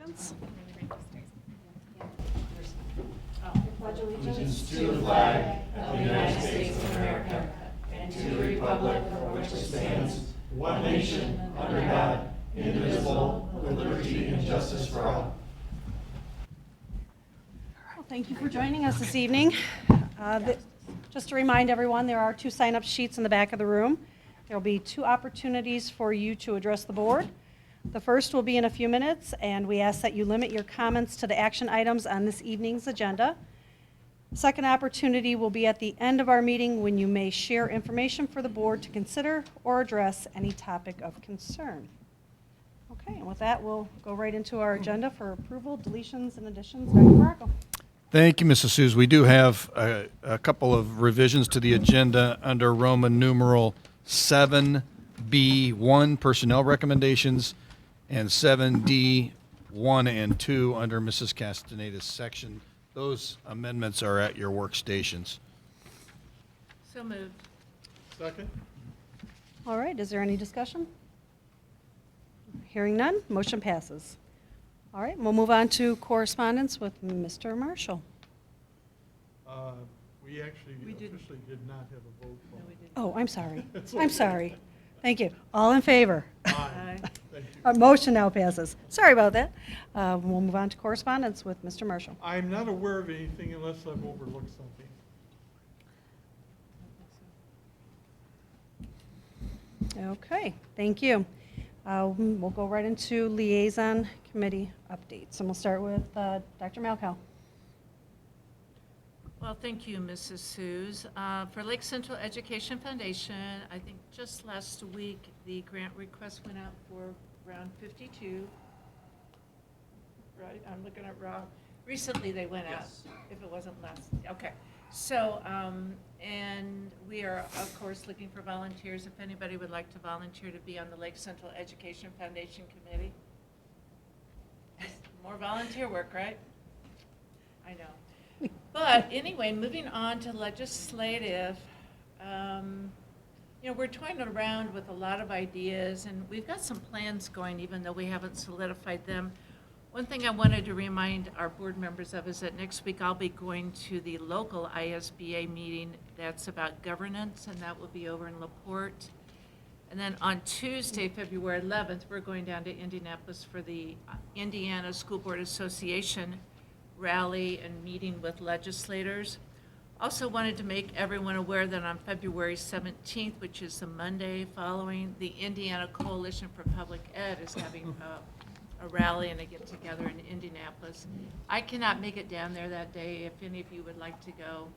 correspondence. Pledge allegiance to the flag of the United States of America and to the republic for which it stands, one nation, under God, indivisible, with liberty and justice for all. Well, thank you for joining us this evening. Just to remind everyone, there are 2 sign-up sheets in the back of the room. There will be 2 opportunities for you to address the board. The first will be in a few minutes, and we ask that you limit your comments to the action items on this evening's agenda. The second opportunity will be at the end of our meeting when you may share information for the board to consider or address any topic of concern. Okay, and with that, we'll go right into our agenda for approval, deletions, and additions. Dr. Baracco. Thank you, Mrs. Suze. We do have a couple of revisions to the agenda under Roman numeral 7B1, personnel recommendations, and 7D 1 and 2 under Mrs. Castaneda's section. Those amendments are at your workstations. So moved. Second? All right, is there any discussion? Hearing none, motion passes. All right, we'll move on to correspondence with Mr. Marshall. We actually didn't. officially did not have a vote. No, we didn't. Oh, I'm sorry. It's I'm okay. sorry. Thank you. All in favor? Aye. Thank you. Our motion now passes. Sorry about that. We'll move on to correspondence with Mr. Marshall. I'm not aware of anything unless I've overlooked something. Okay, thank you. We'll go right into liaison committee updates, and we'll start with Dr. Malkow. Well, thank you, Mrs. Suze. For Lake Central Education Foundation, I think just last week, the grant request went out for round 52. Right, I'm looking at Rob. Recently, they went out, if it wasn't last, okay. So, and we are, of course, looking for volunteers. If anybody would like to volunteer to be on the Lake Central Education Foundation Committee. More volunteer work, right? I know. But anyway, moving on to legislative, we're toying around with a lot of ideas, and we've got some plans going, even though we haven't solidified them. One thing I wanted to remind our board members of is that next week I'll be going to the local ISBA meeting that's about governance, and that will be over in LaPorte. And then on Tuesday, February 11th, we're going down to Indianapolis for the Indiana School Board Association rally and meeting with legislators. Also wanted to make everyone aware that on February 17th, which is the Monday following, the Indiana Coalition for Public Ed is having a rally and a get-together in Indianapolis. I cannot make it down there that day. If any of you would like to go,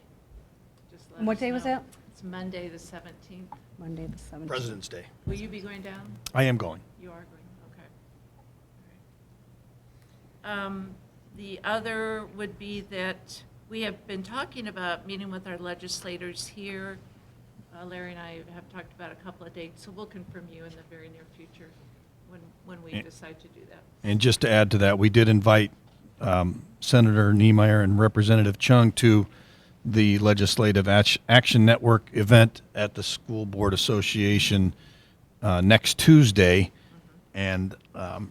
just let us know. And what day was that? It's Monday, the 17th. Monday, the 17th. President's Day. Will you be going down? I am going. You are going, okay. All right. The other would be that we have been talking about meeting with our legislators here. Larry and I have talked about a couple of dates, so we'll confirm you in the very near future when we decide to do that. And just to add to that, we did invite Senator Niemeyer and Representative Chung to the Legislative Action Network event at the School Board Association next Tuesday, and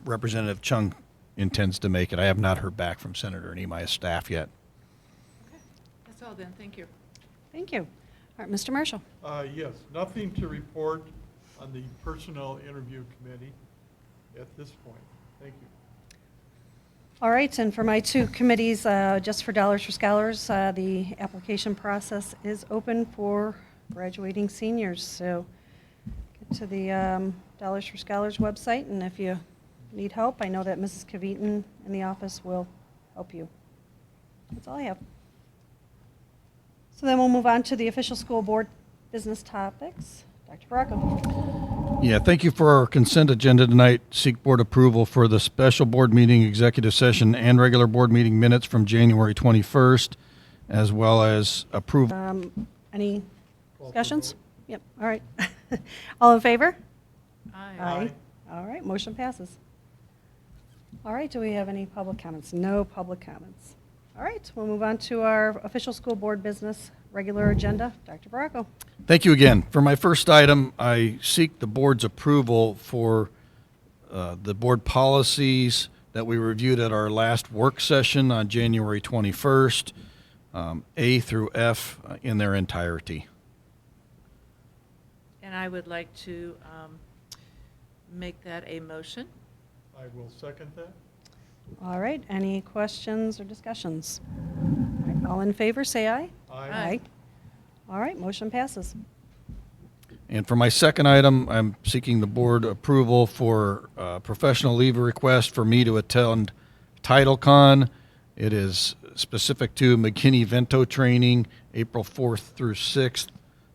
Representative Chung intends to make it. I have not heard back from Senator Niemeyer's staff yet. Okay, that's all then, thank you. Thank you. All right, Mr. Marshall. Yes, nothing to report on the Personnel Interview Committee at this point. Thank you. All right, and for my 2 committees, just for Dollars for Scholars, the application process is open for graduating seniors. So get to the Dollars for Scholars website, and if you need help, I know that Mrs. Kavitan in the office will help you. That's all I have. So then we'll move on to the official school board business topics. Dr. Baracco. Yeah, thank you for our consent agenda tonight. Seek board approval for the special board meeting, executive session, and regular board meeting minutes from January 21st, as well as approval. Any Call for discussions? vote. Yep, all right. All in favor? Aye. All right, motion passes. All right, do we have any public comments? No public comments. All right, we'll move on to our official school board business regular agenda. Dr. Baracco. Thank you again. For my first item, I seek the board's approval for the board policies that we reviewed at our last work session on January 21st, A through F in their entirety. And I would like to make that a motion. I will second that. All right, any questions or discussions? All right, all in favor, say aye. Aye. All right, motion passes. And for my second item, I'm seeking the board approval for professional leave request for me to attend TitleCon. It is specific to McKinney-Vento training, April 4th through 6th.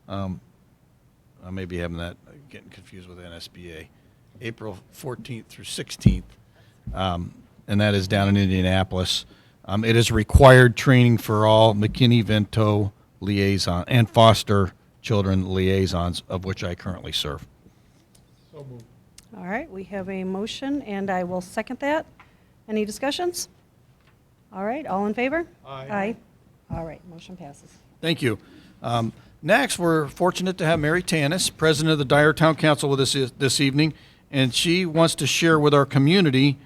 I may be having that, getting confused with NSBA. April 14th through 16th, and that is down in Indianapolis. It is required training for all McKinney-Vento liaison and foster children liaisons, of which I currently serve. So moved. All right, we have a motion, and I will second that. Any discussions? All right, all in favor? Aye. Aye. All right, motion passes. Thank you. Next, we're fortunate to have Mary Tanis, president of the Dyer Town Council, with us this evening, and she wants to share with our community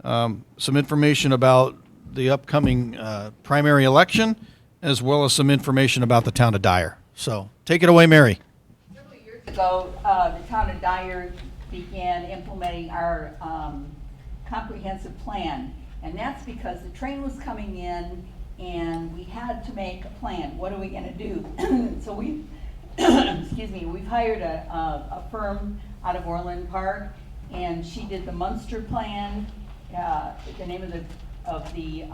some information about the upcoming primary election, as well as some information about the town of Dyer. So, take it away, Mary. Several years ago, the town of Dyer began implementing our comprehensive plan. And that's because the train was coming in and we had to make a plan. What are we gonna do? So we, excuse me, we've hired a firm out of Orland Park, and she did the Munster plan. The name of the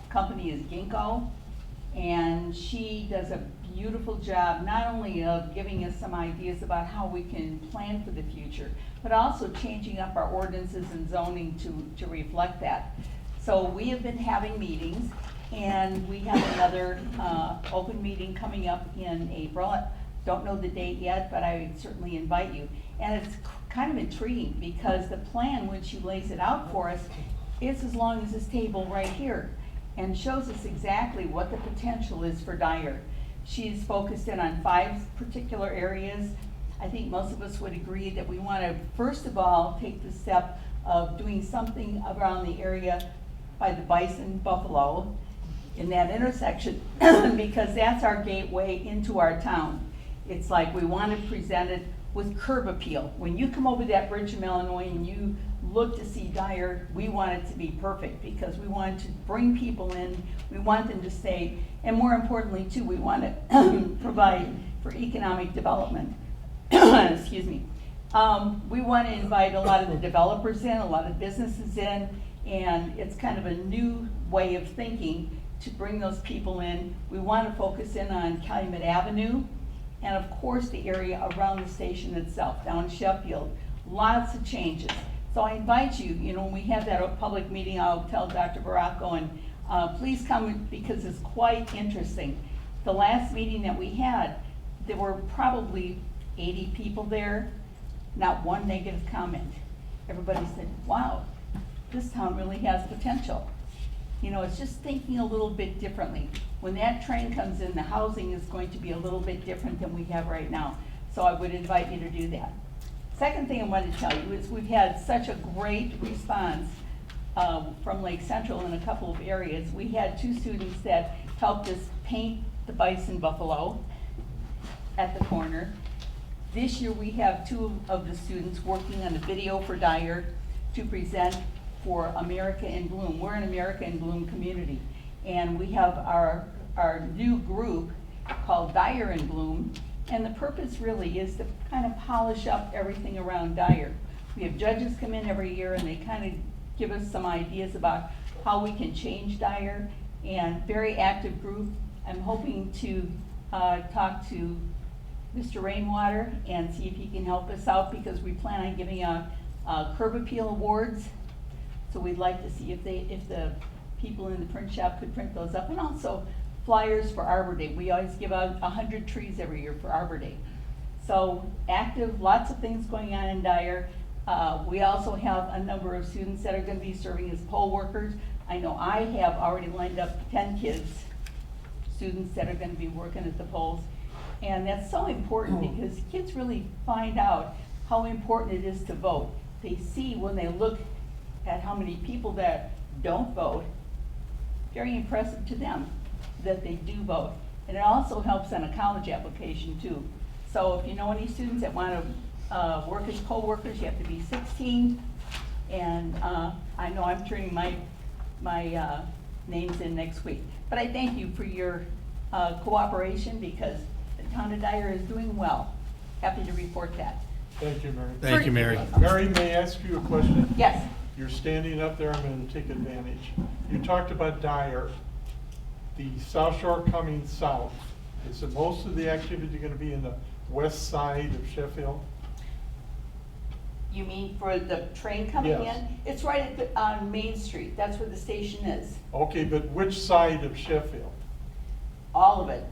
company is Ginkgo. And she does a beautiful job, not only of giving us some ideas about how we can plan for the future, but also changing up our ordinances and zoning to reflect that. So we have been having meetings, and we have another open meeting coming up in April. Don't know the date yet, but I would certainly invite you. And it's kind of intriguing because the plan, when she lays it out for us, is as long as this table right here, and shows us exactly what the potential is for Dyer. She's focused in on 5 particular areas. I think most of us would agree that we want to, first of all, take the step of doing something around the area by the Bison Buffalo in that intersection, because that's our gateway into our town. It's like we want to present it with curb appeal. When you come over that bridge from Illinois and you look to see Dyer, we want it to be perfect because we want to bring people in, we want them to stay, and more importantly too, we want to provide for economic development. Excuse me. We want to invite a lot of the developers in, a lot of businesses in, and it's kind of a new way of thinking to bring those people in. We want to focus in on Calumet Avenue, and of course the area around the station itself, down Sheffield. Lots of changes. So I invite you, when we have that public meeting, I'll tell Dr. Baracco, and please come because it's quite interesting. The last meeting that we had, there were probably 80 people there, not one negative comment. Everybody said, wow, this town really has potential. It's just thinking a little bit differently. When that train comes in, the housing is going to be a little bit different than we have right now. So I would invite you to do that. Second thing I wanted to tell you is we've had such a great response from Lake Central in a couple of areas. We had 2 students that helped us paint the Bison Buffalo at the corner. This year we have 2 of the students working on a video for Dyer to present for America in Bloom. We're an America in Bloom community, and we have our new group called Dyer in Bloom, and the purpose really is to kind of polish up everything around Dyer. We have judges come in every year, and they kind of give us some ideas about how we can change Dyer, and very active group. I'm hoping to talk to Mr. Rainwater and see if he can help us out, because we plan on giving out curb appeal awards. So we'd like to see if the people in the print shop could print those up, and also flyers for Arbor Day. We always give out 100 trees every year for Arbor Day. So active, lots of things going on in Dyer. We also have a number of students that are going to be serving as poll workers. I know I have already lined up 10 kids, students that are going to be working at the polls. And that's so important because kids really find out how important it is to vote. They see when they look at how many people that don't vote, very impressive to them that they do vote. And it also helps on a college application too. So if you know any students that want to work as co-workers, you have to be 16. And I know I'm turning my names in next week. But I thank you for your cooperation because the town of Dyer is doing well. Happy to report that. Thank you, Mary. Thank you, Mary. Mary, may I ask you a question? Yes. You're standing up there, I'm going to take advantage. You talked about Dyer, the South Shore coming south. Is it most of the activity going to be in the west side of Sheffield? You mean for the train coming in? Yes. It's right at the, on Main Street. That's where the station is. Okay, but which side of Sheffield? All of it.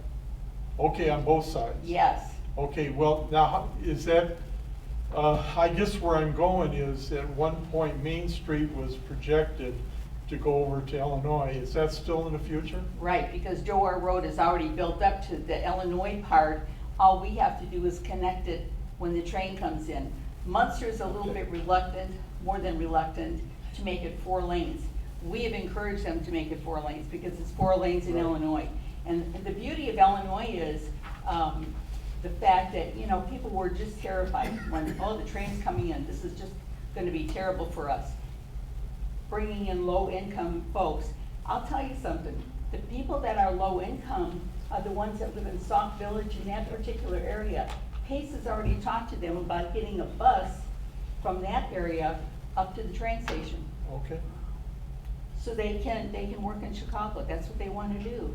Okay, on both sides? Yes. Okay, well, now, is that, I guess where I'm going is, at one point, Main Street was projected to go over to Illinois. Is that still in the future? Right, because Joar Road is already built up to the Illinois part. All we have to do is connect it when the train comes in. Munster's a little bit reluctant, more than reluctant, to make it 4 lanes. We have encouraged them to make it 4 lanes because it's 4 lanes in Right. Illinois. And the beauty of Illinois is the fact that, you know, people were just terrified when, oh, the train's coming in. This is just going to be terrible for us. Bringing in low-income folks. I'll tell you something. The people that are low-income are the ones that live in Sauk Village in that particular area. Pace has already talked to them about getting a bus from that area up to the train station. Okay. So they can work in Chicago. That's what they want to do.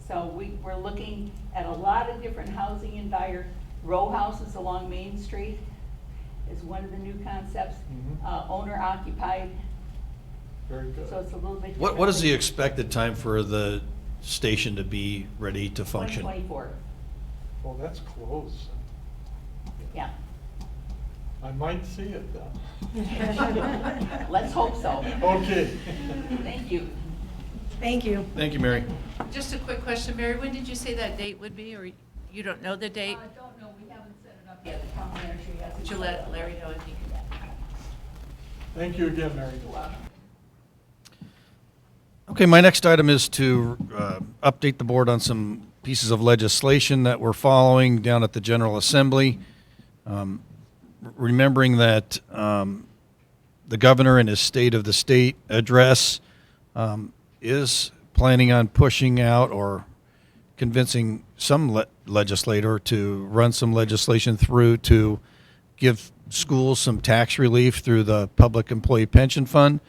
So we're looking at a lot of different housing in Dyer. Row houses along Main Street is one of the new concepts. Mhm. Owner occupied, Very good. so it's a little bit. What is the expected time for the station to be ready to function? 2024, Well, that's close. yeah. I might see it then. Let's hope so. Okay. Thank you. Thank you. Thank you, Mary. Just a quick question, Mary, when did you say that date would be, or you don't know the date? I don't know, we haven't set it up yet. The town manager hasn't. Would you set it let up. Larry know if he can? Thank you again, Mary. You're welcome. Okay, my next item is to update the board on some pieces of legislation that we're following down at the General Assembly. Remembering that the governor in his State of the State address is planning on pushing out or convincing some legislator to run some legislation through to give schools some tax relief through the Public Employee Pension Fund.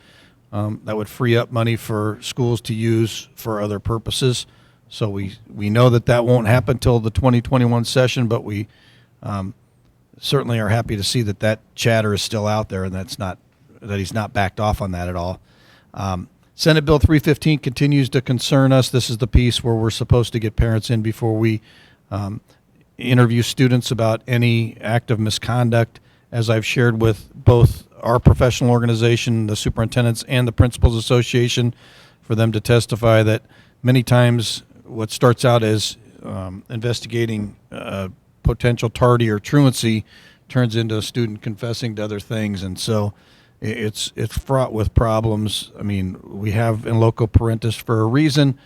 That would free up money for schools to use for other purposes. So we know that won't happen till the 2021 session, but we certainly are happy to see that chatter is still out there and that he's not backed off on that at all. Senate Bill 315 continues to concern us. This is the piece where we're supposed to get parents in before we interview students about any act of misconduct. As I've shared with both our professional organization, the superintendents, and the Principals Association, for them to testify that many times what starts out as investigating potential tardy or truancy turns into a student confessing to other things. And so it's fraught with problems. I mean, we have in loco parentis for a reason.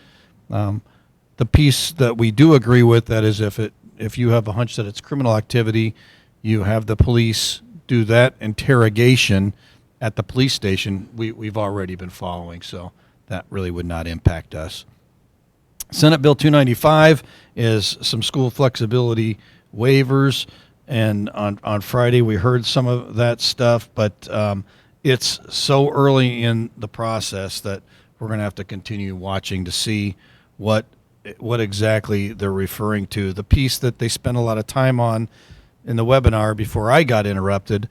The piece that we do agree with, that is if you have a hunch that it's criminal activity, you have the police do that interrogation at the police station. We've already been following, so that really would not impact us. Senate Bill 295 is some school flexibility waivers, and on Friday we heard some of that stuff, but it's so early in the process that we're going to have to continue watching to see what exactly they're referring to. The piece that they spent a lot of time on in the webinar before I got interrupted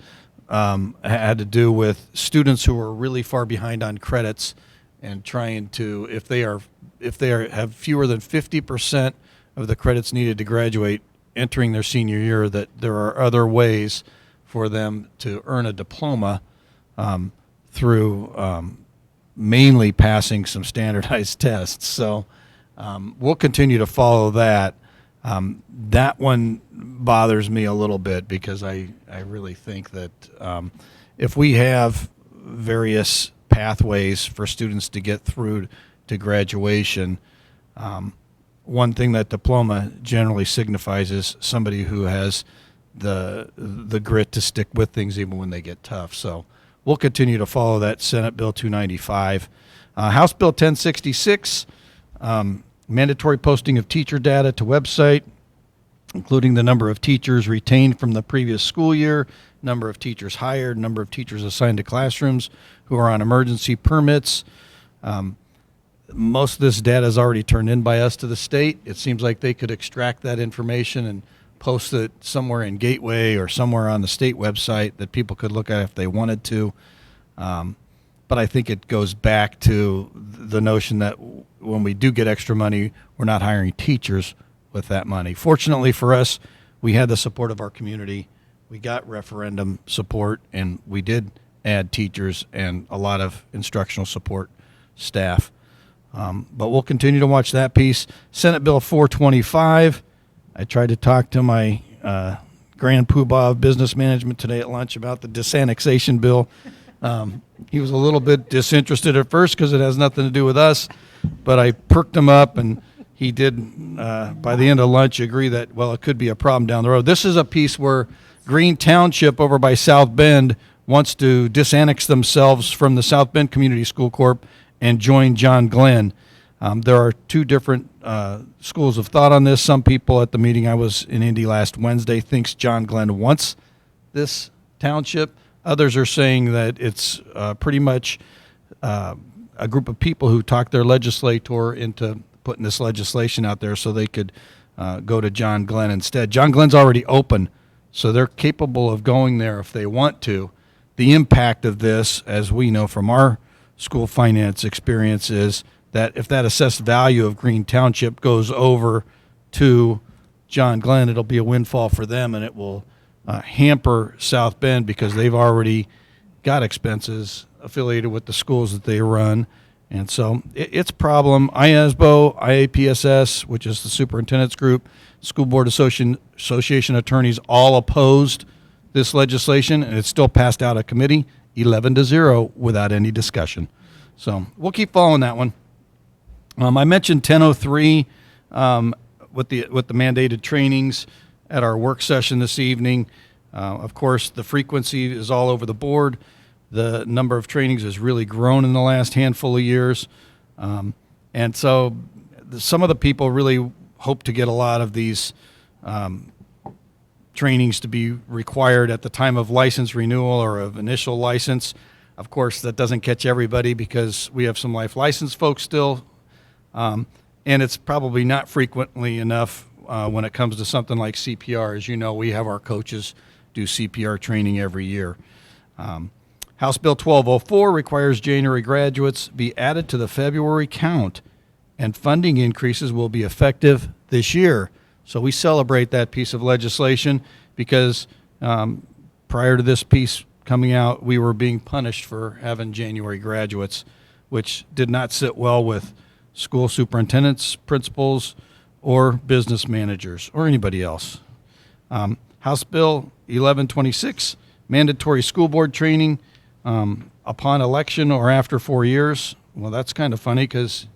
had to do with students who are really far behind on credits and trying to, if they have fewer than 50% of the credits needed to graduate entering their senior year, that there are other ways for them to earn a diploma through mainly passing some standardized tests. So we'll continue to follow that. That one bothers me a little bit because I really think that if we have various pathways for students to get through to graduation. One thing that diploma generally signifies is somebody who has the grit to stick with things even when they get tough. So we'll continue to follow that Senate Bill 295. House Bill 1066, mandatory posting of teacher data to website, including the number of teachers retained from the previous school year, number of teachers hired, number of teachers assigned to classrooms who are on emergency permits. Most of this data is already turned in by us to the state. It seems like they could extract that information and post it somewhere in Gateway or somewhere on the state website that people could look at if they wanted to. But I think it goes back to the notion that when we do get extra money, we're not hiring teachers with that money. Fortunately for us, we had the support of our community. We got referendum support, and we did add teachers and a lot of instructional support staff. But we'll continue to watch that piece. Senate Bill 425. I tried to talk to my grand poobah of business management today at lunch about the disannexation bill. He was a little bit disinterested at first because it has nothing to do with us, but I perked him up, and he did, by the end of lunch, agree that, well, it could be a problem down the road. This is a piece where Green Township over by South Bend wants to disannex themselves from the South Bend Community School Corp and join John Glenn. There are two different schools of thought on this. Some people at the meeting I was in Indy last Wednesday thinks John Glenn wants this township. Others are saying that it's pretty much a group of people who talked their legislator into putting this legislation out there so they could go to John Glenn instead. John Glenn's already open, so they're capable of going there if they want to. The impact of this, as we know from our school finance experience, is that if that assessed value of Green Township goes over to John Glenn, it'll be a windfall for them, and it will hamper South Bend because they've already got expenses affiliated with the schools that they run. And so it's a problem. IASBO, IAPSS, which is the superintendent's group, School Board Association attorneys all opposed this legislation, and it's still passed out of committee 11-0 without any discussion. So we'll keep following that one. I mentioned 1003 with the mandated trainings at our work session this evening. Of course, the frequency is all over the board. The number of trainings has really grown in the last handful of years. And so some of the people really hope to get a lot of these trainings to be required at the time of license renewal or of initial license. Of course, that doesn't catch everybody because we have some life license folks still. And it's probably not frequently enough when it comes to something like CPR. As you know, we have our coaches do CPR training every year. House Bill 1204 requires January graduates be added to the February count, and funding increases will be effective this year. So we celebrate that piece of legislation because prior to this piece coming out, we were being punished for having January graduates, which did not sit well with school superintendents, principals, or business managers, or anybody else. House Bill 1126, mandatory school board training upon election or after 4 years. Well, that's kind of funny because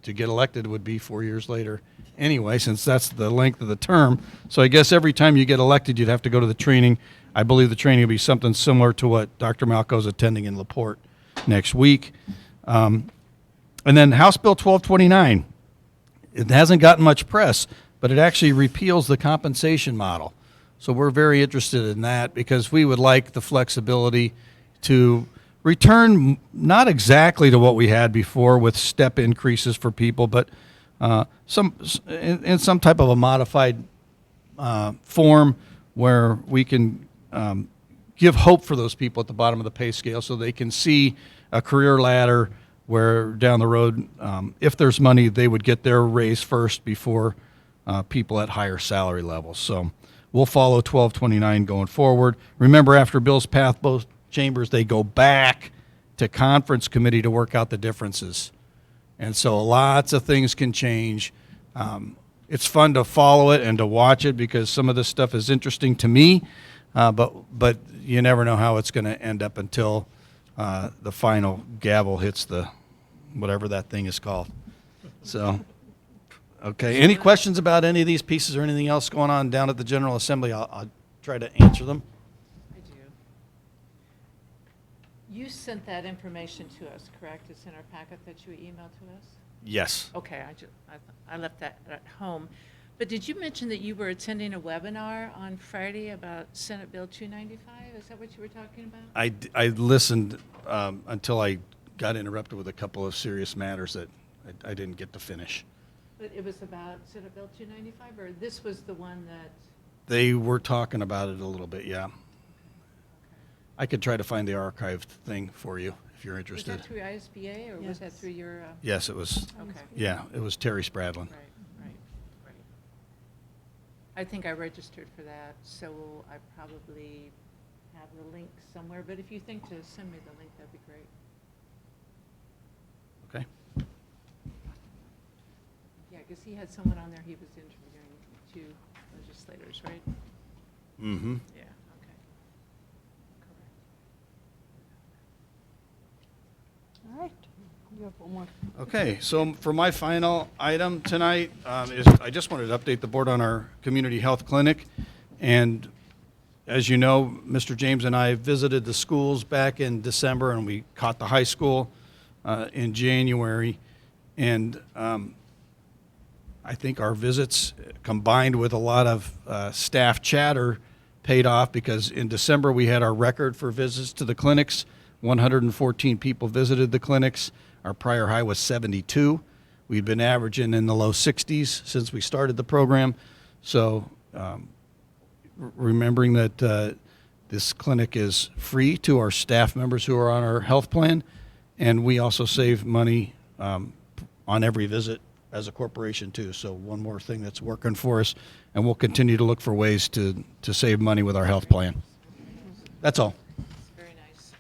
to get elected would be 4 years later anyway, since that's the length of the term. So I guess every time you get elected, you'd have to go to the training. I believe the training will be something similar to what Dr. Malco's attending in LaPorte next week. And then House Bill 1229. It hasn't gotten much press, but it actually repeals the compensation model. So we're very interested in that because we would like the flexibility to return not exactly to what we had before with step increases for people, but in some type of a modified form where we can give hope for those people at the bottom of the pay scale so they can see a career ladder where down the road, if there's money, they would get their raise first before people at higher salary levels. So we'll follow 1229 going forward. Remember, after bills pass both chambers, they go back to conference committee to work out the differences. And so lots of things can change. It's fun to follow it and to watch it because some of this stuff is interesting to me, but you never know how it's going to end up until the final gavel hits the, whatever that thing is called. So, okay, any questions about any of these pieces or anything else going on down at the General Assembly? I'll try to answer them. I do. You sent that information to us, correct? It's in our packet that you emailed to us? Yes. Okay, I left that at home. But did you mention that you were attending a webinar on Friday about Senate Bill 295? Is that what you were talking about? I listened until I got interrupted with a couple of serious matters that I didn't get to finish. But it was about Senate Bill 295, or this was the one that? They were talking about it a little bit, yeah. I could try to find the archived thing for you if you're Was interested. that through ISBA, or was that Yes. through your? Yes, it was. Okay. Yeah, it was Terry Spradlin. Right. I think I registered for that, so I probably have the link somewhere, but if you think to send me the link, that'd be great. Okay. Yeah, because he had someone on there, he was interviewing 2 legislators, right? Mm-hmm. Yeah, okay. Correct. All right. You have one more. Okay, so for my final item tonight is I just wanted to update the board on our community health clinic. And as you know, Mr. James and I visited the schools back in December, and we caught the high school in January. And I think our visits, combined with a lot of staff chatter, paid off, because in December we had our record for visits to the clinics. 114 people visited the clinics. Our prior high was 72. We'd been averaging in the low 60s since we started the program. So remembering that this clinic is free to our staff members who are on our health plan, and we also save money on every visit as a corporation too. So one more thing that's working for us, and we'll continue to look for ways to save money with our health plan. That's all. Very nice.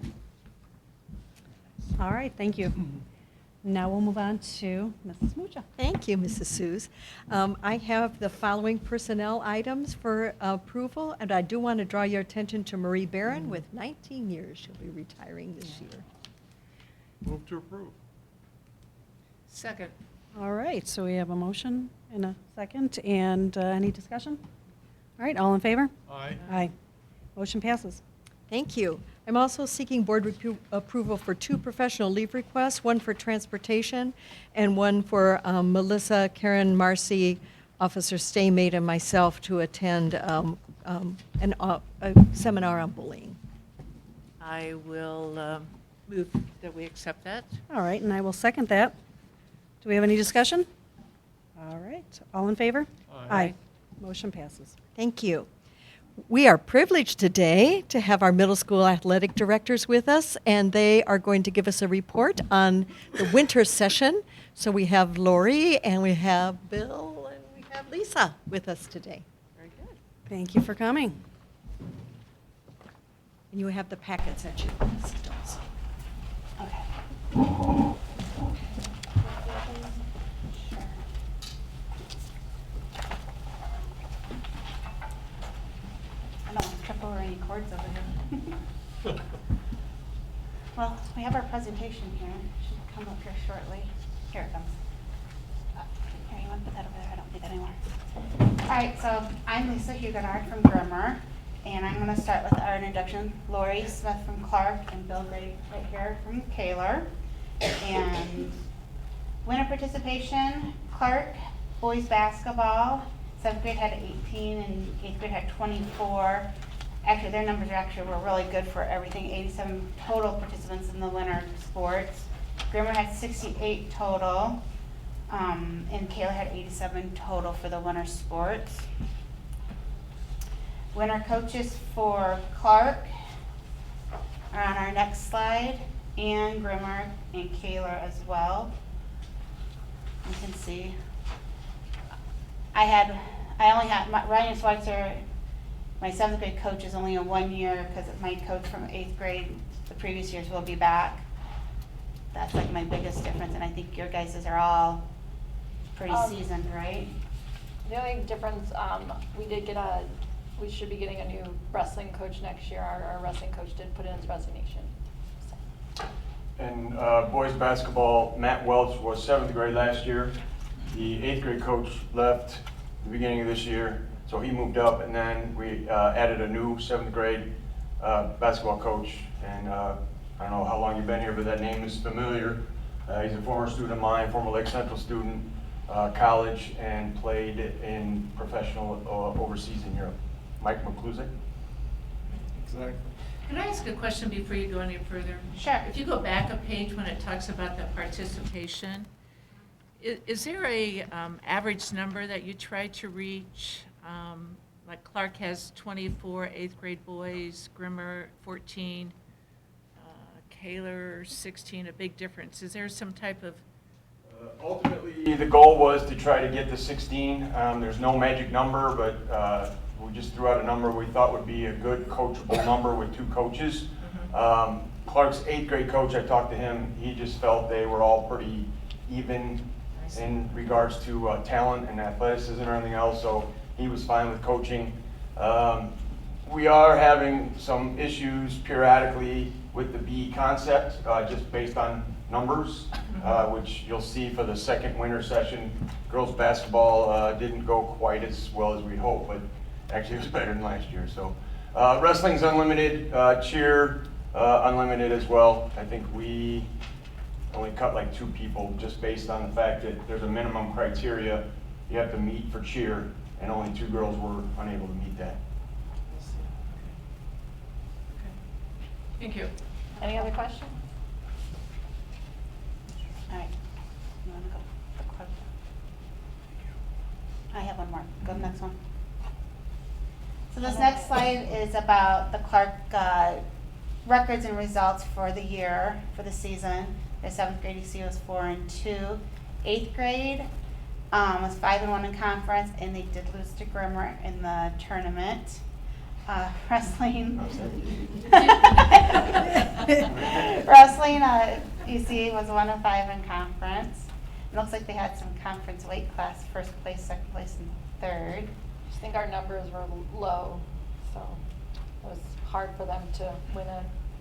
All right, thank you. Now we'll move on to Mrs. Mucha. Thank you, Mrs. Suze. I have the following personnel items for approval, and I do want to draw your attention to Marie Barron. With 19 years, she'll be retiring this year. Move to approve. Second. All right, so we have a motion and a second, and any discussion? All right, all in favor? Aye. Aye. Motion passes. Thank you. I'm also seeking board approval for 2 professional leave requests, one for transportation and one for Melissa, Karen, Marcy, Officer Staymate, and myself to attend a seminar on bullying. I will move that we accept that. All right, and I will second that. Do we have any discussion? All right, all in favor? Aye. Motion passes. Thank you. We are privileged today to have our middle school athletic directors with us, and they are going to give us a report on the winter session. So we have Lori, and we have Bill, and we have Lisa with us today. Very good. Thank you for coming. And you have the packets at you. I don't want to trip over any cords over here. Well, we have our presentation here. It should come up here shortly. Here it comes. Here, you want to put that over there? I don't need that anymore. All right, so I'm Lisa Huguenard from Grimmer, and I'm going to start with our introduction. Lori Smith from Clark and Bill Gray right here from Kaler. And winter participation, Clark, boys basketball, 7th grade had 18 and 8th grade had 24. Actually, their numbers were really good for everything, 87 total participants in the winter sports. Grimmer had 68 total, and Kayla had 87 total for the winter sports. Winter coaches for Clark are on our next slide, and Grimmer and Kayla as well. You can see. I only had, Ryan Schweitzer, my 7th grade coach is only a 1 year because my coach from 8th grade the previous years will be back. That's like my biggest difference, and I think your guys' are all pretty seasoned, right? The only difference, we should be getting a new wrestling coach next year. Our wrestling coach did put in his resignation. So. In boys basketball, Matt Welch was 7th grade last year. The 8th grade coach left the beginning of this year, so he moved up, and then we added a new 7th grade basketball coach. And I don't know how long you've been here, but that name is familiar. He's a former student of mine, former Lake Central student, college, and played in professional overseas in Europe. Mike McClusick. Exactly. Can I ask a question before you go any further? Sure. If you go back a page when it talks about the participation, is there a average number that you try to reach? Like Clark has 24 8th grade boys, Grimmer 14, Kaler 16, a big difference. Is there some type of? Ultimately, the goal was to try to get to 16. There's no magic number, but we just threw out a number we thought would be a good coachable number with 2 coaches. Clark's 8th grade coach, I talked to him, he just felt they were all pretty even in regards to talent and athleticism and everything else, so he was fine with coaching. We are having some issues periodically with the B concept, just based on numbers, which you'll see for the second winter session. Girls basketball didn't go quite as well as we'd hoped, but actually it was better than last year. So wrestling's unlimited, cheer unlimited as well. I think we only cut like 2 people just based on the fact that there's a minimum criteria you have to meet for cheer, and only 2 girls were unable to meet that. Thank you. Any other questions? All right. You wanna go? The clerk? I have one more. Go to the next one. So this next slide is about the Clark records and results for the year, for the season. The 7th grade EC was 4-2. 8th grade was 5-1 in conference, and they did lose to Grimmer in the tournament. Wrestling. Wrestling, EC was 1-5 in conference. It looks like they had some conference weight class, 1st place, 2nd place, and 3rd. I think our numbers were low, so it was hard for them to win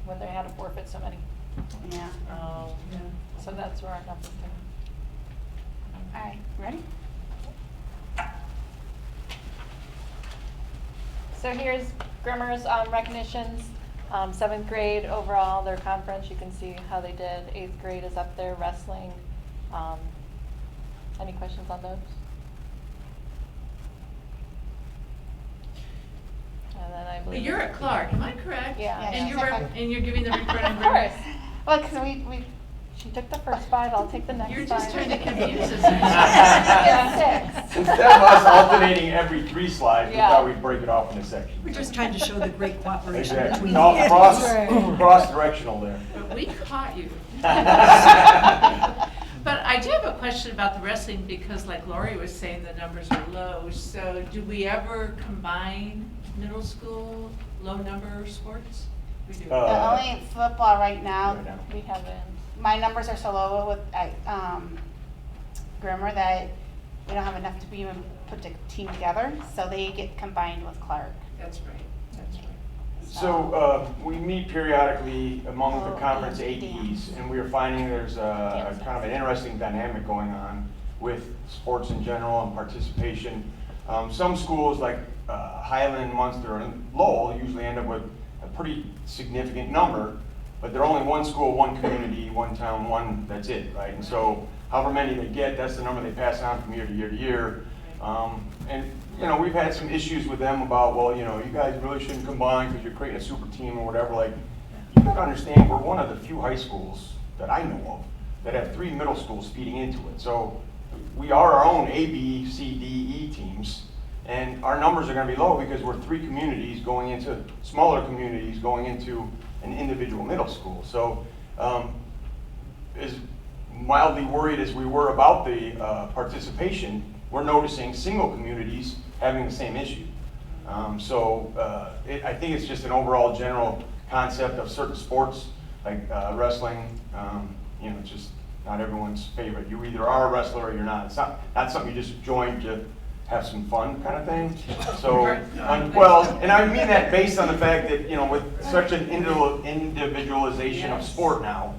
when they had to forfeit so many. Yeah. Oh, yeah. So that's where our numbers came. All right, ready? So here's Grimmer's recognitions. 7th grade overall, their conference, you can see how they did. 8th grade is up there, wrestling. Any questions on those? And then I But believe. you're at Clark, am I correct? Yeah. And Yeah, you're, she's at and you're giving the report on Of Grimmer? course. Well, because we She took the first 5, I'll take the next 5. You're just trying to confuse us. Yeah, 6. Instead of us alternating every 3 slides, we Yeah. thought we'd break it off into sections. We're just trying to show the great cooperation Exactly. between. No, Right. cross-directional there. But we caught you. But I do have a question about the wrestling, because like Lori was saying, the numbers are low. So do we ever combine middle school, low number sports? We do. the only football right now. Right now. We haven't. My numbers are so low with Grimmer that we don't have enough to even put the team together, so they get combined with Clark. That's right, that's right. So we meet periodically among the conference ADs, and we are finding there's a kind of an interesting dynamic going on with sports in general and participation. Some schools like Highland, Munster, and Lowell usually end up with a pretty significant number, but they're only one school, one community, one town, one, that's it, right? And so however many they get, that's the number they pass on from year to year to year. And you know, we've had some issues with them about, well, you know, you guys really shouldn't combine because you're creating a super team or whatever. Like, you gotta understand, we're one of the few high schools that I know of that have 3 middle schools feeding into it. So we are our own A, B, C, D, E teams, and our numbers are gonna be low because we're 3 communities going into, smaller communities going into an individual middle school. So as mildly worried as we were about the participation, we're noticing single communities having the same issue. I think it's just an overall general concept of certain sports, like wrestling. You know, it's just not everyone's favorite. You either are a wrestler or you're not. It's not something you just join to have some fun kind of thing. So, well, and I mean that based on the fact that, you know, with such an individualization of sport now,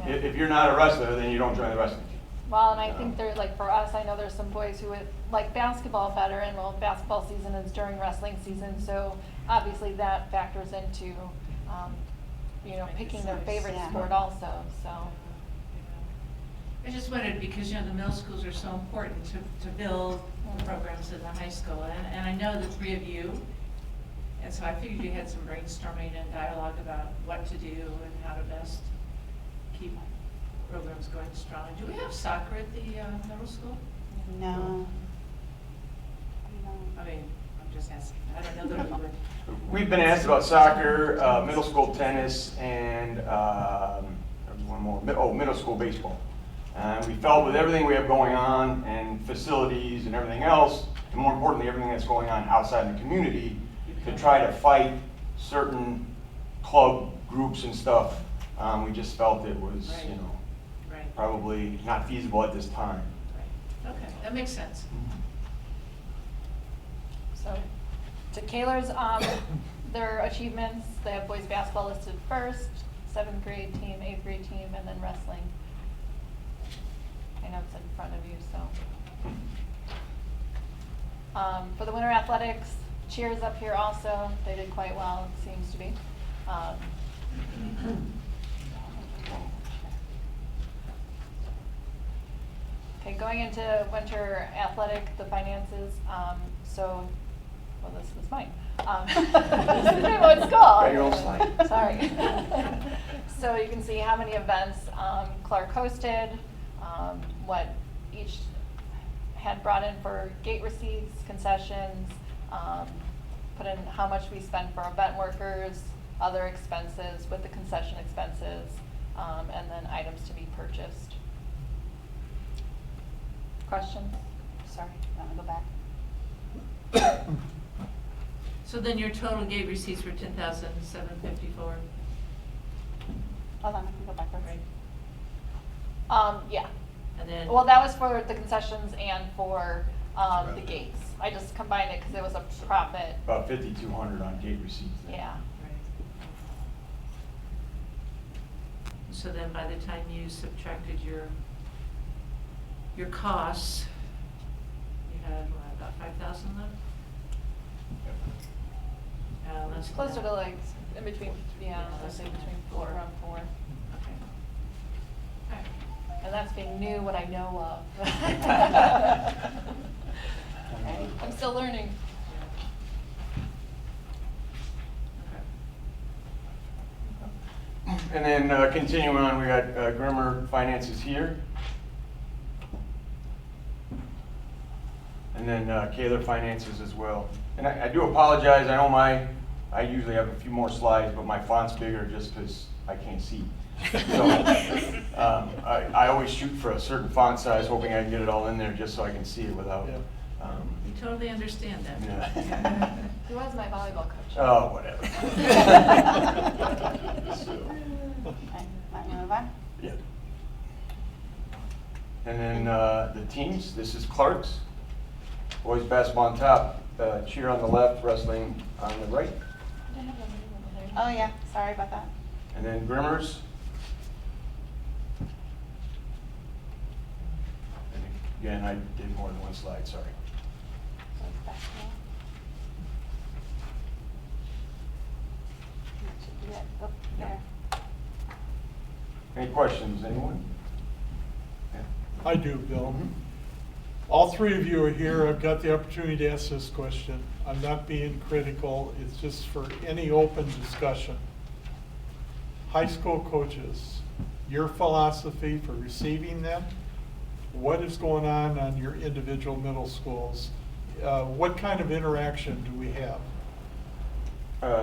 If you're not a wrestler, then you don't join the wrestling team. Well, and I think there, like for us, I know there's some boys who would like basketball better, and well, basketball season is during wrestling season, so obviously that factors into, you know, picking their favorite Yeah. sport also, so. I just wondered, because, you know, the middle schools are so important to build the programs in the high school, and I know the three of you, and so I figured you had some brainstorming and dialogue about what to do and how to best keep programs going strong. Do we have soccer at the middle school? No. I mean, I'm just asking, I don't know that we would. We've been asked about soccer, middle school tennis, and there was one more, middle school baseball. We felt with everything we have going on and facilities and everything else, and more importantly, everything that's going on outside in the community, to try to fight certain club groups and stuff, we just felt it was, Right. you know, Right, probably not feasible at this time. right. Okay, that makes sense. So, to Kaler's, their achievements, they have boys basketball listed first, 7th grade team, 8th grade team, and then wrestling. I know it's in front of you, so. For the winter athletics, cheers up here also, they did quite well, it seems to be. Okay, going into winter athletic, the finances, so, well, this was mine. This is the name of it's called. Got your own slide. Sorry. So you can see how many events Clark hosted, what each had brought in for gate receipts, concessions, put in how much we spent for event workers, other expenses with the concession expenses, and then items to be purchased. Questions? Sorry, you want to go back? So then your total gate receipts were 10,754, Hold on, I can go backwards. right? Yeah. And then. Well, that was for the concessions and for the gates. I just combined it because it was a profit. About 5,200 on gate receipts. Yeah. Right. So then by the time you subtracted your costs, you had, what, about 5,000 left? Let's go Closer down. to like in between, yeah, let's say between four, around 4. Okay. All right. And that's being new, what I know of. I'm still learning. Okay. And then continuing on, we got Grimmer Finances here. And then Kaler Finances as well. And I do apologize, I know I usually have a few more slides, but my font's bigger just because I can't see. So I always shoot for a certain font size, hoping I can get it all in there just so I can see it without. Yeah. We totally understand that. Yeah. Who was my volleyball coach? Oh, whatever. So, Okay, want me to move on? yeah. And then the teams, this is Clark's. Boys basketball on top, cheer on the left, wrestling on the right. I didn't have the name over there. Oh, yeah, sorry about that. And then Grimmer's. And again, I did more than one slide, sorry. So it's back here. That should be it. Oh, there. Any questions, anyone? Yeah. I do, Bill. All three of you are here. I've got the opportunity to ask this question. I'm not being critical. It's just for any open discussion. High school coaches, your philosophy for receiving them, what is going on your individual middle schools? What kind of interaction do we have?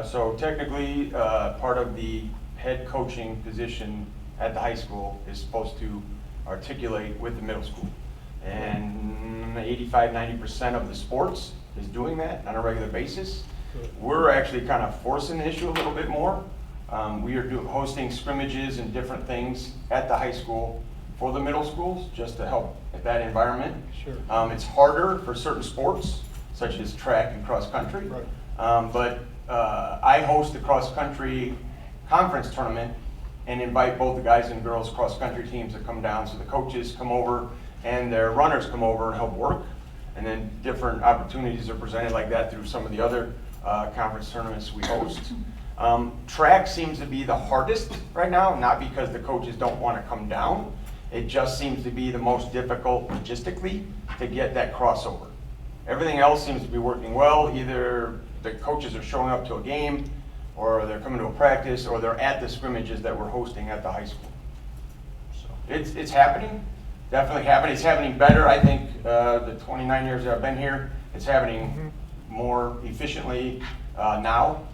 So technically, part of the head coaching position at the high school is supposed to articulate with the middle school. And 85–90% of the sports is doing that on a regular basis. Good. We're actually kind of forcing the issue a little bit more. We are hosting scrimmages and different things at the high school for the middle schools, just to help at that environment. Sure. It's harder for certain sports, such as track and cross country. Right. But I host the cross country conference tournament, and invite both the guys and girls cross-country teams to come down. So the coaches come over and their runners come over and help work. And then different opportunities are presented like that through some of the other conference tournaments we host. Track seems to be the hardest right now, not because the coaches don't want to come down. It just seems to be the most difficult logistically to get that crossover. Everything else seems to be working well. Either the coaches are showing up to a game, or they're coming to a practice, or they're at the scrimmages that we're hosting at the high school. So it's happening, definitely happening. It's happening better, I think, the 29 years that I've been here. It's happening more efficiently now.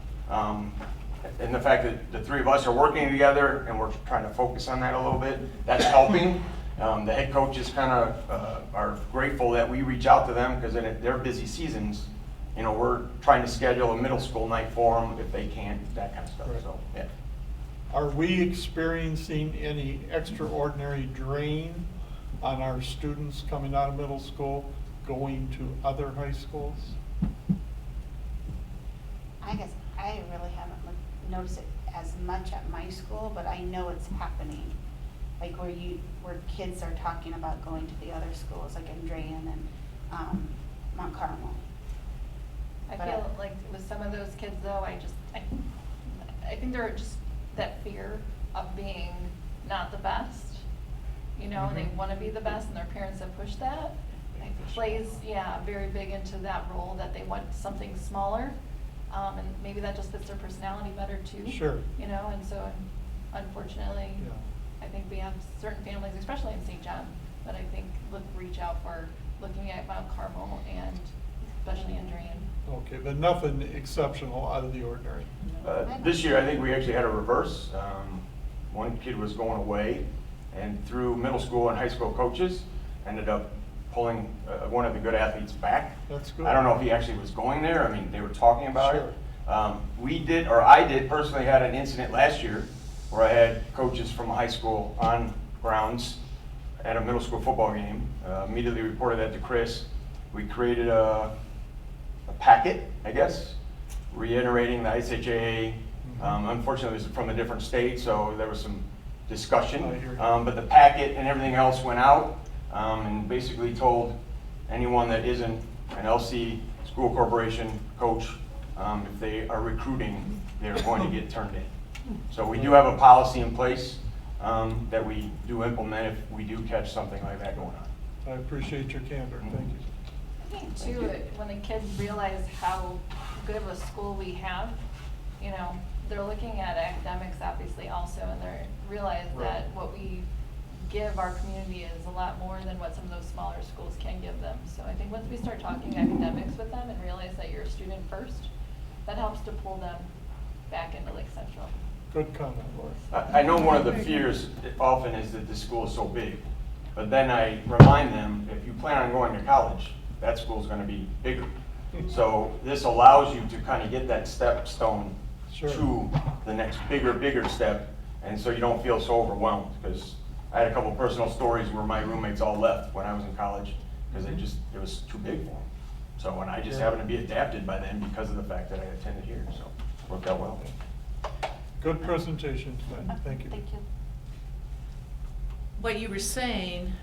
And the fact that the three of us are working together and we're trying to focus on that a little bit, that's helping. The head coaches kind of are grateful that we reach out to them, because in their busy seasons, you know, we're trying to schedule a middle school night for them if they can't, that kind of stuff. Right. So, yeah. Are we experiencing any extraordinary drain on our students coming out of middle school, going to other high schools? I guess I really haven't noticed it as much at my school, but I know it's happening. Like where kids are talking about going to the other schools, like Andrean and Mount Carmel. I But feel like with some of those kids though, I think they're just that fear of being not the best, you know, and they want to be the best, and their parents have pushed that. It plays, very big into that role, that they want something smaller, and maybe that just fits their personality better too. Sure. You know, and so unfortunately, Yeah. I think we have certain families, especially in St. John, that I think reach out for looking at Mount Carmel and especially Andrean. Okay, but nothing exceptional out of the ordinary. This year, I think we actually had a reverse. One kid was going away, and through middle school and high school coaches, ended up pulling one of the good athletes back. That's good. I don't know if he actually was going there. I mean, they were talking about Sure. it. I did personally had an incident last year where I had coaches from a high school on grounds at a middle school football game. Immediately reported that to Chris. We created a packet, I guess, reiterating the ICHAA. Unfortunately, it was from a different state, so there was some discussion. I hear you. But the packet and everything else went out, and basically told anyone that isn't an LC school corporation coach, if they are recruiting, they're going to get turned in. So we do have a policy in place that we do implement if we do catch something like that going on. I appreciate your candor, thank you. I think too, when the kids realize how good of a school we have, you know, they're looking at academics obviously also, and they realize that what we give our community is a lot more than what some of those smaller schools can give them. So I think once we start talking academics with them and realize that you're a student first, that helps to pull them back into Lake Central. Good comment, Laura. I know one of the fears often is that the school is so big, but then I remind them, if you plan on going to college, that school's gonna be bigger. So this allows you to kind of get that stepstone Sure. to the next bigger step, and so you don't feel so overwhelmed, because I had a couple personal stories where my roommates all left when I was in college, because it was too big for them. So, and I just happened to be adapted by then because of the fact that I attended here, so it worked out well. Good presentation tonight, thank you. Thank you. What you were saying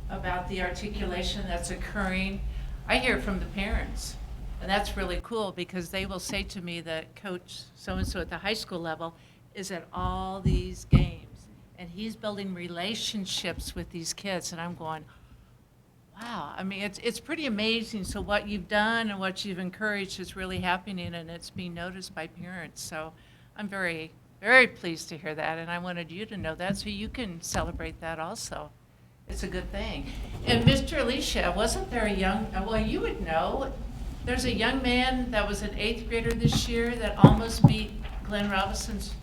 about the articulation that's occurring, I hear it from the parents. And that's really cool, because they will say to me that Coach so-and-so at the high school level is at all these games, and he's building relationships with these kids, and I'm going, wow. I mean, it's pretty amazing. So what you've done and what you've encouraged is really happening, and it's being noticed by parents. So I'm very, very pleased to hear that, and I wanted you to know that so you can celebrate that also. It's a good thing. And Mr. Alicia, wasn't there a well, you would know, there's a young man that was an 8th grader this year that almost beat Glenn Robinson's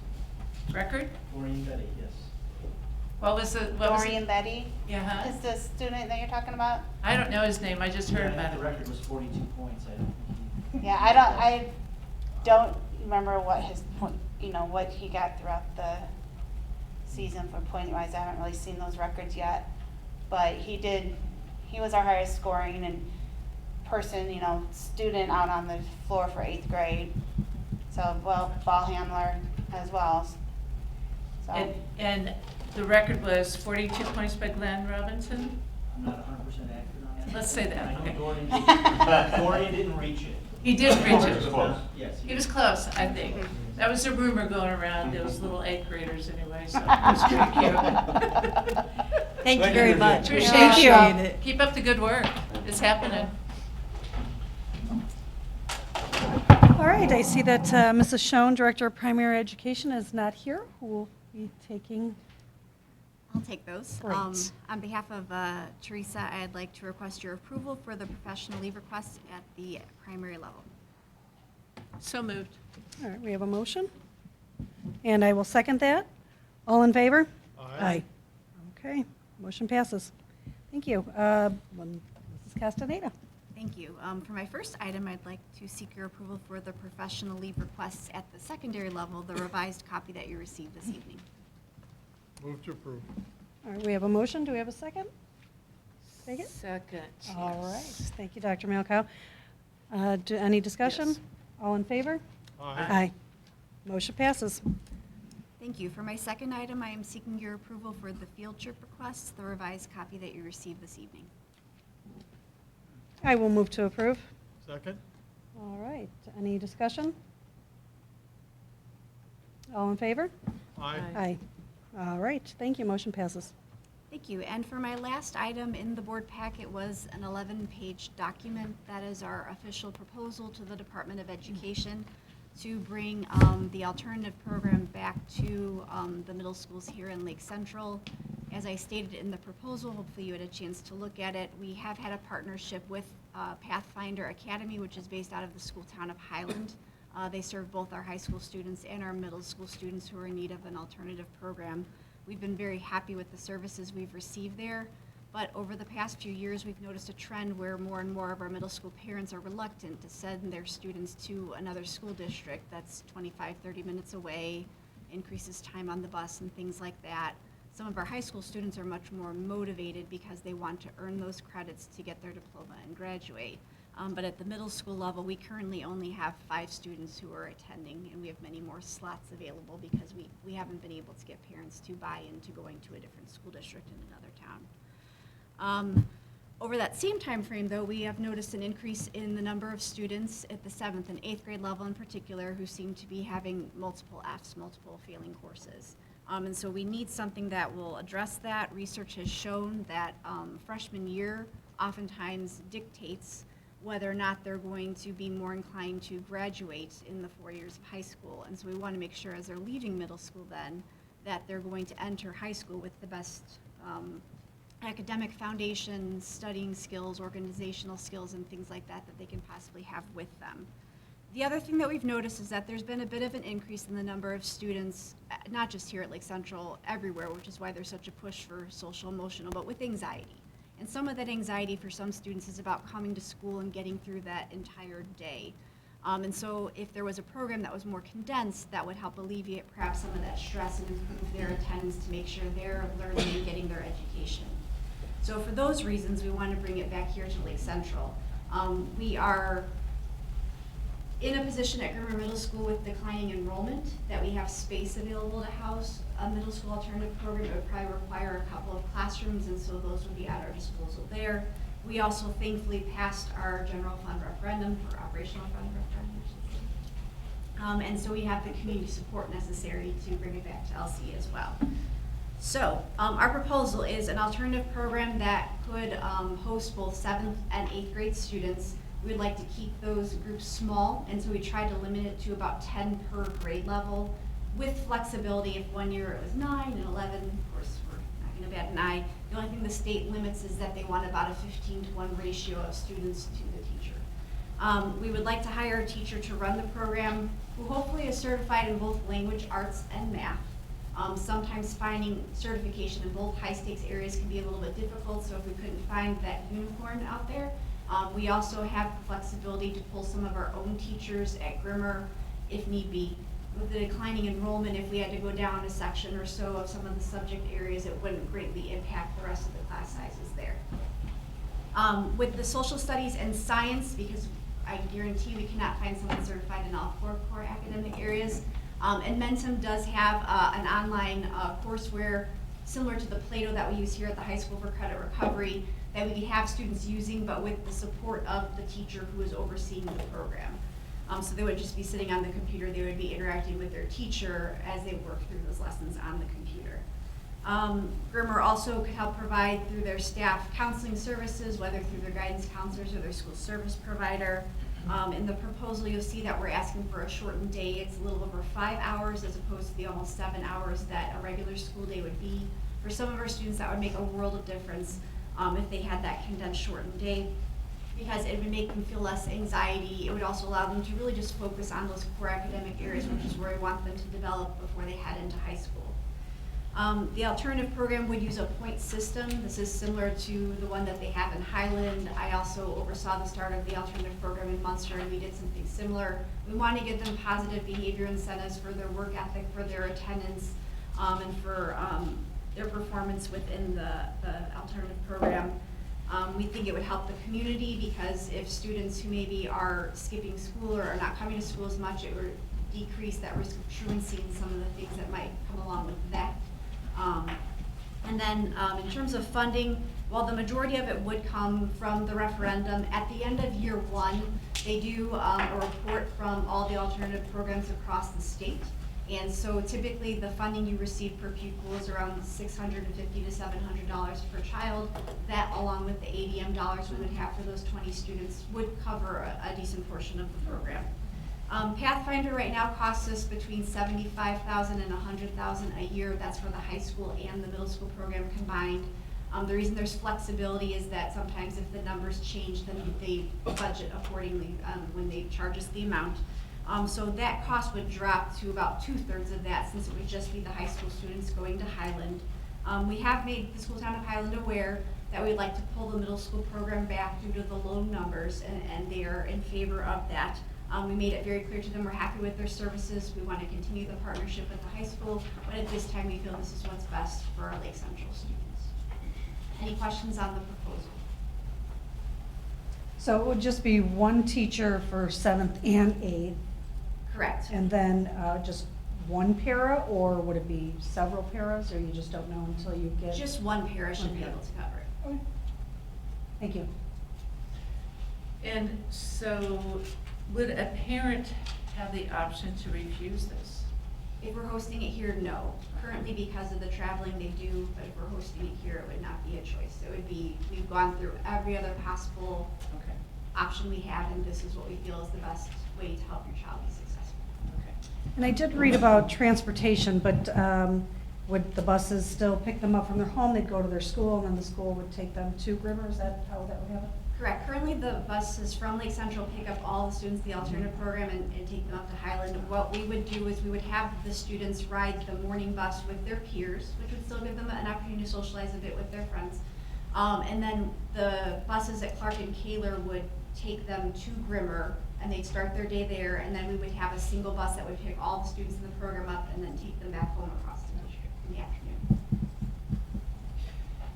record? Maureen Betty, yes. What was it? Dorian Betty Yeah, is the student that you're talking about? I don't know his name, I just heard Yeah, I about think it. the record was 42 points. Yeah, I don't remember what his point, what he got throughout the season for point wise. I haven't really seen those records yet, but he was our highest scoring and person, student out on the floor for 8th grade. So, ball handler as well. And the record was 42 points by Glenn Robinson? I'm not 100% accurate on that. Let's say that, I know okay. Dorian didn't reach it. He did reach It was it. close. Yes. He was close, I think. That was a rumor going around, those little 8th graders anyway, so it was pretty cute. Thank you Thank very you. much. We Appreciate you. appreciate it. Keep up the good work. It's happening. All right, I see that Mrs. Schoen, Director of Primary Education, is not here, who will be taking. I'll take those. Great. On behalf of Teresa, I'd like to request your approval for the professional leave request at the primary level. So moved. All right, we have a motion, and I will second that. All in favor? Aye. Okay, motion passes. Thank you. Mrs. Castaneda. Thank you. For my first item, I'd like to seek your approval for the professional leave requests at the secondary level, the revised copy that you received this evening. Move to approve. All right, we have a motion. Do we have a second? Second? Second. All right, thank you, Dr. Malkow. Any discussion? Yes. All in favor? Aye. Motion passes. Thank you. For my second item, I am seeking your approval for the field trip requests, the revised copy that you received this evening. I will move to approve. Second? All right, any discussion? All in favor? Aye. Aye. All right, thank you, motion passes. Thank you. And for my last item in the board packet was an 11-page document. That is our official proposal to the Department of Education to bring the alternative program back to the middle schools here in Lake Central. As I stated in the proposal, hopefully you had a chance to look at it. We have had a partnership with Pathfinder Academy, which is based out of the school town of Highland. They serve both our high school students and our middle school students who are in need of an alternative program. We've been very happy with the services we've received there, but over the past few years, we've noticed a trend where more and more of our middle school parents are reluctant to send their students to another school district that's 25, 30 minutes away, increases time on the bus and things like that. Some of our high school students are much more motivated because they want to earn those credits to get their diploma and graduate. But at the middle school level, we currently only have 5 students who are attending, and we have many more slots available because we haven't been able to get parents to buy into going to a different school district in another town. Over that same time frame, though, we have noticed an increase in the number of students at the 7th and 8th grade level in particular who seem to be having multiple Fs, multiple failing courses. And so we need something that will address that. Research has shown that freshman year oftentimes dictates whether or not they're going to be more inclined to graduate in the 4 years of high school. And so we want to make sure as they're leaving middle school then that they're going to enter high school with the best academic foundation, studying skills, organizational skills, and things like that that they can possibly have with them. The other thing that we've noticed is that there's been a bit of an increase in the number of students, not just here at Lake Central, everywhere, which is why there's such a push for social emotional, but with anxiety. And some of that anxiety for some students is about coming to school and getting through that entire day. And so if there was a program that was more condensed, that would help alleviate perhaps some of that stress and improve their attendance to make sure they're learning and getting their education. So for those reasons, we want to bring it back here to Lake Central. We are in a position at Grimmer Middle School with declining enrollment that we have space available to house a middle school alternative program. It would probably require a couple of classrooms, and so those would be at our disposal there. We also thankfully passed our general fund referendum, or operational fund referendum, I should say. And so we have the community support necessary to bring it back to LC as well. So our proposal is an alternative program that could host both 7th and 8th grade students. We would like to keep those groups small, and so we tried to limit it to about 10 per grade level with flexibility. If one year it was 9 and 11, of course, we're not going to bat an eye. The only thing the state limits is that they want about a 15-to-1 ratio of students to the teacher. We would like to hire a teacher to run the program who hopefully is certified in both language, arts, and math. Sometimes finding certification in both high-stakes areas can be a little bit difficult, so if we couldn't find that unicorn out there, we also have the flexibility to pull some of our own teachers at Grimmer if need be. With the declining enrollment, if we had to go down a section or so of some of the subject areas, it wouldn't greatly impact the rest of the class sizes there. With the social studies and science, because I guarantee we cannot find someone certified in all 4 core academic areas, And Mentum does have an online courseware similar to the Plato that we use here at the high school for credit recovery that we have students using, but with the support of the teacher who is overseeing the program. So they would just be sitting on the computer, they would be interacting with their teacher as they work through those lessons on the computer. Grimmer also could help provide through their staff counseling services, whether through their guidance counselors or their school service provider. In the proposal, you'll see that we're asking for a shortened day. It's a little over 5 hours as opposed to the almost 7 hours that a regular school day would be. For some of our students, that would make a world of difference if they had that condensed shortened day, because it would make them feel less anxiety. It would also allow them to really just focus on those core academic areas, which is where we want them to develop before they head into high school. The alternative program would use a point system. This is similar to the one that they have in Highland. I also oversaw the start of the alternative program in Munster, and we did something similar. We want to give them positive behavior incentives for their work ethic, for their attendance, and for their performance within the alternative program. We think it would help the community because if students who maybe are skipping school or are not coming to school as much, it would decrease that risk of truancy and some of the things that might come along with that. And then in terms of funding, while the majority of it would come from the referendum, at the end of year one, they do a report from all the alternative programs across the state. And so typically the funding you receive per pupil is around $650 to $700 per child. That, along with the ADM dollars we would have for those 20 students, would cover a decent portion of the program. Pathfinder right now costs us between $75,000 and $100,000 a year. That's for the high school and the middle school program combined. The reason there's flexibility is that sometimes if the numbers change, then they budget accordingly when they charge us the amount. So that cost would drop to about 2/3 of that, since it would just be the high school students going to Highland. We have made the school town of Highland aware that we'd like to pull the middle school program back due to the low numbers, and they are in favor of that. We made it very clear to them we're happy with their services. We want to continue the partnership with the high school, but at this time we feel this is what's best for our Lake Central students. Any questions on the proposal? So it would just be one teacher for 7th and 8th, Correct. and then just one para, or would it be several paras, or you just don't know until you get? Just one para should be para. able to cover it. Okay. Thank you. And so would a parent have the option to refuse this? If we're hosting it here, no. Currently, because of the traveling, they do, but if we're hosting it here, it would not be a choice. It would be, we've gone through every other possible Okay. option we have, and this is what we feel is the best way to help your child be successful. Okay. And I did read about transportation, but would the buses still pick them up from their home? They'd go to their school, and then the school would take them to Grimmer? Is that how that would happen? Correct. Currently, the buses from Lake Central pick up all the students in the alternative program and take them up to Highland. What we would do is we would have the students ride the morning bus with their peers, which would still give them an opportunity to socialize a bit with their friends. And then the buses at Clark and Kaler would take them to Grimmer, and they'd start their day there, and then we would have a single bus that would pick all the students in the program up and then take them back home across the district in the afternoon.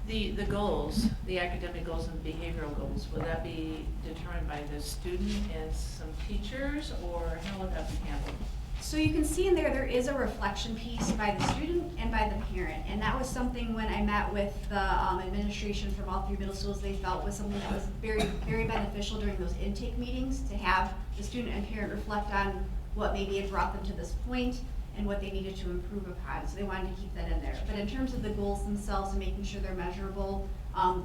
The goals, the academic goals and behavioral goals, would that be determined by the student and some teachers, or how would that be handled? So you can see in there is a reflection piece by the student and by the parent. And that was something when I met with the administration from all 3 middle schools, they felt was something that was very, very beneficial during those intake meetings, to have the student and parent reflect on what maybe had brought them to this point and what they needed to improve upon. So they wanted to keep that in there. But in terms of the goals themselves and making sure they're measurable,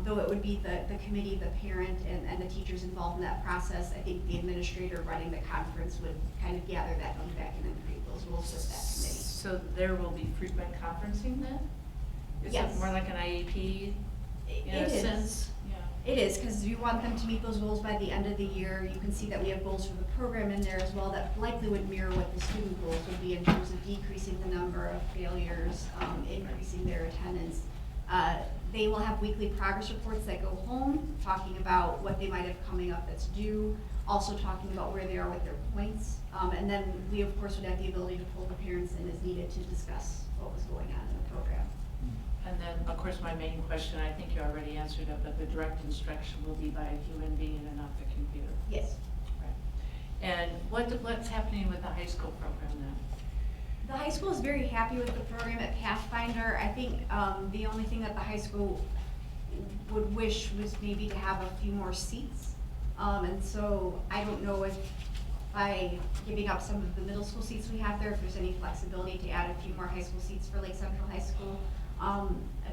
though it would be the committee, the parent, and the teachers involved in that process, I think the administrator running the conference would kind of gather that feedback and then create those rules with that committee. So there will be frequent conferencing then? Is Yes. it more like an IEP in a It is. sense? Yeah. It is, because you want them to meet those goals by the end of the year. You can see that we have goals for the program in there as well that likely would mirror what the student goals would be in terms of decreasing the number of failures, increasing their attendance. They will have weekly progress reports that go home, talking about what they might have coming up that's due, also talking about where they are with their points. And then we, of course, would have the ability to pull the parents in as needed to discuss what was going on in the program. And then, of course, my main question, I think you already answered it, but the direct instruction will be by a human being and not the computer. Yes. Right. And what's happening with the high school program then? The high school is very happy with the program at Pathfinder. I think the only thing that the high school would wish was maybe to have a few more seats. And so I don't know if by giving up some of the middle school seats we have there, if there's any flexibility to add a few more high school seats for Lake Central High School.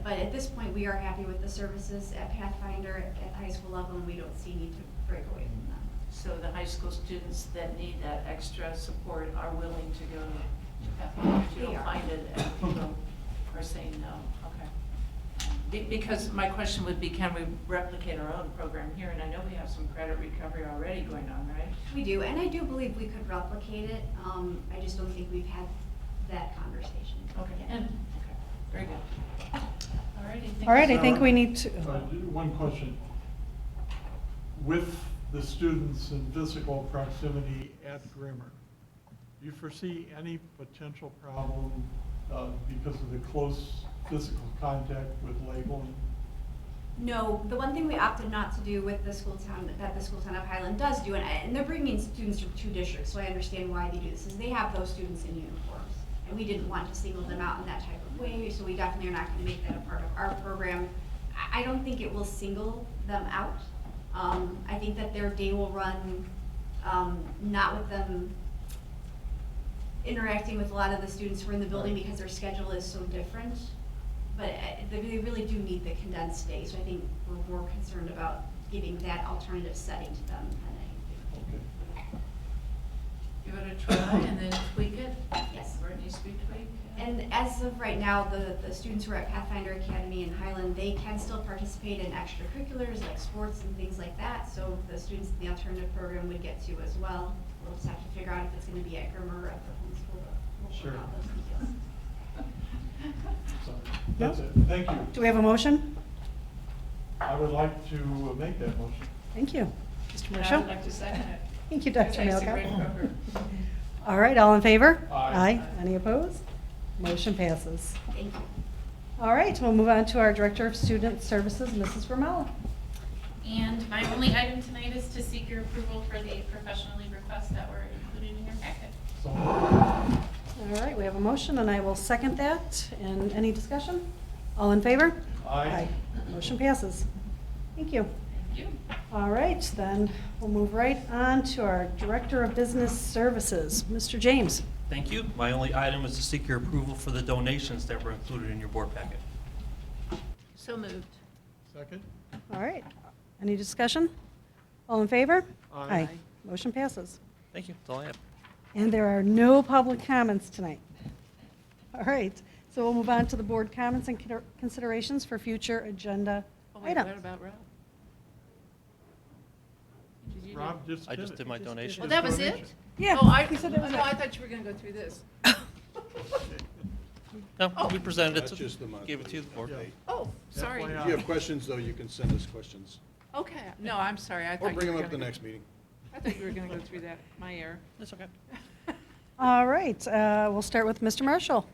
But at this point, we are happy with the services at Pathfinder at the high school level, and we don't see need to break away from them. So the high school students that need that extra support are willing to go to Pathfinder? You They don't are. find it, and people are saying no, okay. Because my question would be, can we replicate our own program here? And I know we have some credit recovery already going on, right? We do, and I do believe we could replicate it. I just don't think we've had that conversation. Okay, and, okay, very good. All righty. thank All right, you. I think we need to, One question. With the students in physical proximity at Grimmer, do you foresee any potential problem because of the close physical contact with labeling? No, the one thing we opted not to do with the school town, that the school town of Highland does do, and they're bringing students from 2 districts, so I understand why they do this, is they have those students in uniforms. And we didn't want to single them out in that type of way, so we definitely are not gonna make that a part of our program. I don't think it will single them out. I think that their day will run, not with them interacting with a lot of the students who are in the building because their schedule is so different. But they really do need the condensed day, so I think we're more concerned about giving that alternative setting to them than anything. Okay. Give it a try and then tweak it? Yes. Where it needs to be tweaked? And as of right now, the students who are at Pathfinder Academy in Highland, they can still participate in extracurriculars like sports and things like that. So the students in the alternative program would get to as well. We'll just have to figure out if it's gonna be at Grimmer or at the homeschool. We'll Sure. figure out those details. Sorry. That's it. Thank you. do we have a motion? I would like to make that motion. Thank you. Mr. And I Marshall? would like to second it. Thank you, Dr. Because it's a great Malka. program. All right, all in favor? Aye. Any opposed? Motion passes. Thank you. All right, we'll move on to our Director of Student Services, Mrs. Vermella. And my only item tonight is to seek your approval for the professional leave requests that were included in your packet. So, All right, we have a motion, and I will second that. And any discussion? All in favor? Aye. Motion passes. Thank you. Thank you. All right, then we'll move right on to our Director of Business Services, Mr. James. Thank you. My only item is to seek your approval for the donations that were included in your board packet. So moved. second? All right, any discussion? All in favor? Aye. Motion passes. Thank you. That's all I have. And there are no public comments tonight. All right, so we'll move on to the board comments and considerations for future agenda Oh, wait, items. what about Rob? Did you do- Rob just I did just it. did my donation. Oh, that was Donation. it? Yeah, Oh, I, he said that was no, it. I thought you were gonna go through this. No, we presented it, That's just the month. gave it to the board. Yeah. Oh, sorry. FYI. If you have questions, though, you can send us questions. Okay, no, I'm sorry. I Or thought you bring were them up at the gonna next meeting. I thought you were gonna go through that, my error. That's okay. All right, we'll start with Mr. Marshall.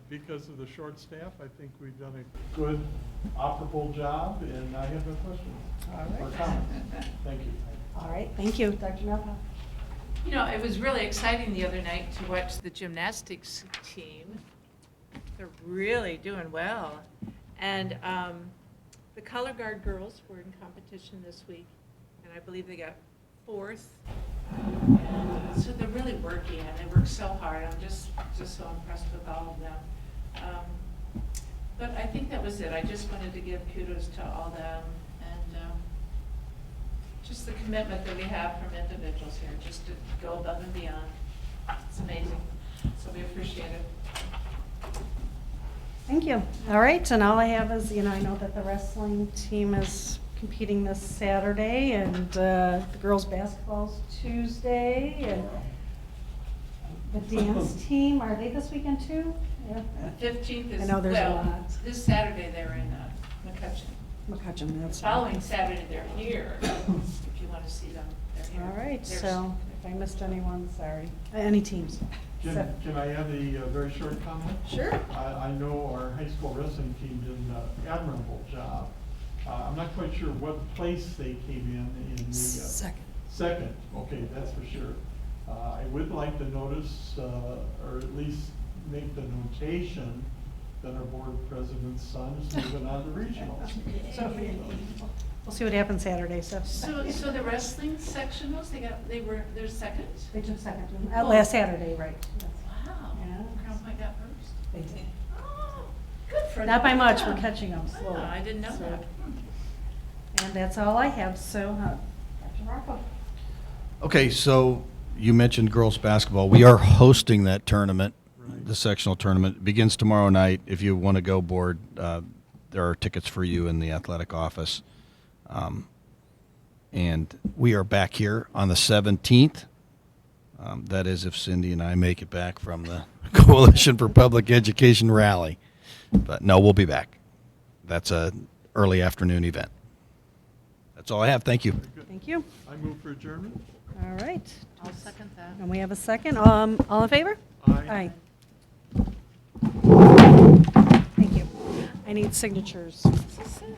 Because of the short staff, I think we've done a good, operable job, and I have no questions All or right. comments. Thank you. All right, thank you, Dr. Malka. You know, it was really exciting the other night to watch the gymnastics team. They're really doing well. And the color guard girls were in competition this week, and I believe they got 4th. And so they're really working, and they work so hard. I'm just so impressed with all of them. But I think that was it. I just wanted to give kudos to all them, and just the commitment that we have from individuals here, just to go above and beyond. It's amazing. So we appreciate it. Thank you. All right, and all I have is, I know that the wrestling team is competing this Saturday, and the girls' basketball's Tuesday, and the dance team, are they this weekend too? Yeah. 15th is, I know there's a well, lot. this Saturday they're in McCutcheon. McCutcheon, that's. Following Saturday they're here, if you want to see them, they're here. All right, They're- so if I missed anyone, sorry. Any teams? Can I add a very short comment? Sure. I know our high school wrestling team did an admirable job. I'm not quite sure what place they came in the. Second. Second, okay, that's for sure. I would like to notice, or at least make the notation that our board president's son is moving on to regionals. So, we'll see what happens Saturday, so. So the wrestling sectionals, they're second? They took second, last Saturday, right. Wow. Yeah. Crown Point got first? They did. Oh, good for them. Not by much, we're catching them Oh, slowly. I didn't know So- that. And that's all I have, so, Dr. Rocco. Okay, so you mentioned girls' basketball. We are hosting that tournament, the sectional tournament. It begins tomorrow night. If you want to go, board, there are tickets for you in the athletic office. And we are back here on the 17th. That is if Cindy and I make it back from the Coalition for Public Education rally. But no, we'll be back. That's a early afternoon event. That's all I have. Thank you. Thank you. I move for adjournment. All right. I'll second that. And we have a second. All in favor? Aye. Thank you. I need signatures. This is sick.